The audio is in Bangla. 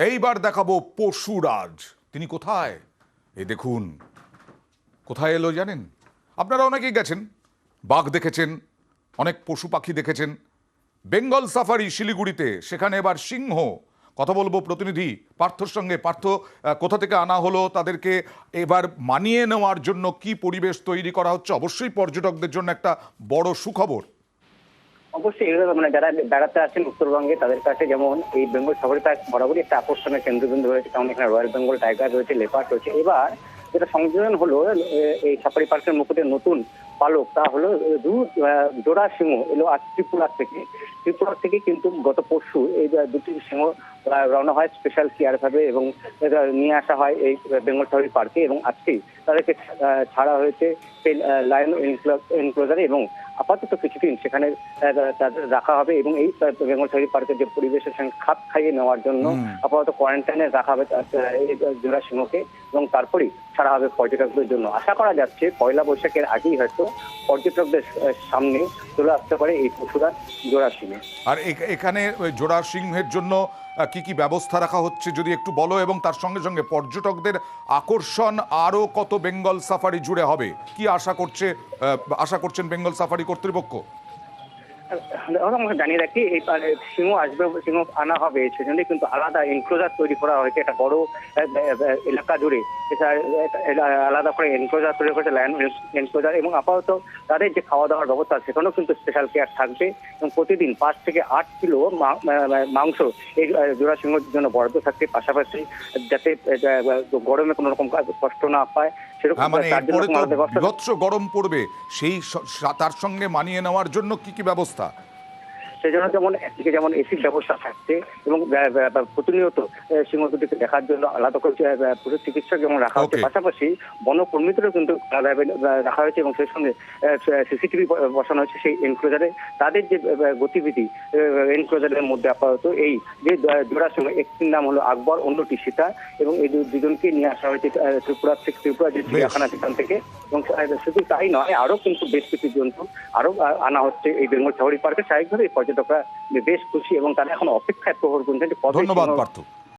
এইবার দেখাবো পশুরাজ। তিনি কোথায়? এই দেখুন, কোথায় এলো জানেন? আপনারা অনেকেই গেছেন, বাঘ দেখেছেন, অনেক পশু পাখি দেখেছেন। বেঙ্গল সাফারি শিলিগুড়িতে, সেখানে এবার সিংহ। কথা বলবো প্রতিনিধি পার্থর সঙ্গে। পার্থ, কোথা থেকে আনা হলো তাদেরকে? এবার মানিয়ে নেওয়ার জন্য কি পরিবেশ তৈরি করা হচ্ছে? অবশ্যই পর্যটকদের জন্য একটা বড় সুখবর। অবশ্যই এগুলো যারা বেড়াতে আসেন উত্তরবঙ্গে তাদের কাছে যেমন এই বেঙ্গল সাফারি পার্ক বরাবরই একটা আকর্ষণের কেন্দ্রবিন্দু রয়েছে, কারণ এখানে রয়্যাল বেঙ্গল টাইগার রয়েছে, লেপার্ড রয়েছে। এবার যেটা সংযোজন হলো এই সাফারি পার্কের মুকুটে নতুন পালক, তা হলো জোড়া সিংহ এলো আজ ত্রিপুরা থেকে কিন্তু গত পরশু এই দুটি সিংহ রওনা হয় স্পেশাল কেয়ার ভাবে এবং নিয়ে আসা হয় এই বেঙ্গল সাফারি পার্কে, এবং আজকেই তাদেরকে ছাড়া হয়েছে লায়ন এনক্লোজারে, এবং আপাতত কিছুদিন সেখানে তাদের রাখা হবে এবং এই বেঙ্গল সাফারি পার্কের যে পরিবেশের সঙ্গে খাপ খাইয়ে নেওয়ার জন্য আপাতত কোয়ারেন্টাইনে রাখা হবে এই জোড়া সিংহকে, এবং তারপরেই ছাড়া হবে পর্যটকদের জন্য। আশা করা যাচ্ছে পয়লা বৈশাখের আগেই হয়তো পর্যটকদের সামনে চলে আসতে পারে এই পশুরাজ জোড়া সিংহ। আর এখানে জোড়া সিংহের জন্য কি কি ব্যবস্থা রাখা হচ্ছে যদি একটু বলো, এবং তার সঙ্গে সঙ্গে পর্যটকদের আকর্ষণ আরো কত বেঙ্গল সাফারি জুড়ে হবে? কি আশা করছেন বেঙ্গল সাফারি কর্তৃপক্ষ? আমাকে জানিয়ে রাখি, এই সিংহ আসবে, সিংহ আনা হবে, সেজন্য কিন্তু আলাদা এনক্লোজার তৈরি করা হয়েছে একটা বড় এলাকা জুড়ে। আলাদা করে এনক্লোজার তৈরি করেছে, লায়ন এনক্লোজার, এবং আপাতত তাদের যে খাওয়া দাওয়ার ব্যবস্থা সেখানেও কিন্তু স্পেশাল কেয়ার থাকবে, এবং প্রতিদিন 5 থেকে 8 কিলো মাংস এই জোড়া সিংহের জন্য বরাদ্দ থাকবে। পাশাপাশি যাতে গরমে কোনো রকম কষ্ট না পায় সেরকম বিভৎস গরম পড়বে, সেই তার সঙ্গে মানিয়ে নেওয়ার জন্য কি কি ব্যবস্থা? সেজন্য যেমন একদিকে যেমন এসির ব্যবস্থা থাকছে, এবং প্রতিনিয়ত সিংহ দুটিকে দেখার জন্য আলাদা করে পশু চিকিৎসক যেমন রাখা হচ্ছে, পাশাপাশি বনকর্মীদেরও কিন্তু রাখা হয়েছে, এবং সেই সঙ্গে সিসিটিভি বসানো হয়েছে সেই এনক্লোজারে। তাদের যে গতিবিধি এনক্লোজারের মধ্যে আপাতত এই যে জোড়া সিংহ, একটির নাম হলো আকবর, অন্যটি সীতা, এবং এই দুজনকে নিয়ে আসা হয়েছে ত্রিপুরা যে চিড়িয়াখানা সেখান থেকে। এবং শুধু তাই নয়, আরো কিন্তু বেশ কিছু জন্তু আরো আনা হচ্ছে এই বেঙ্গল সাফারি পার্কে। স্বাভাবিকভাবে পর্যটকরা বেশ খুশি এবং তারা এখন অপেক্ষায় প্রহর গুনছেন। ধন্যবাদ পার্থ।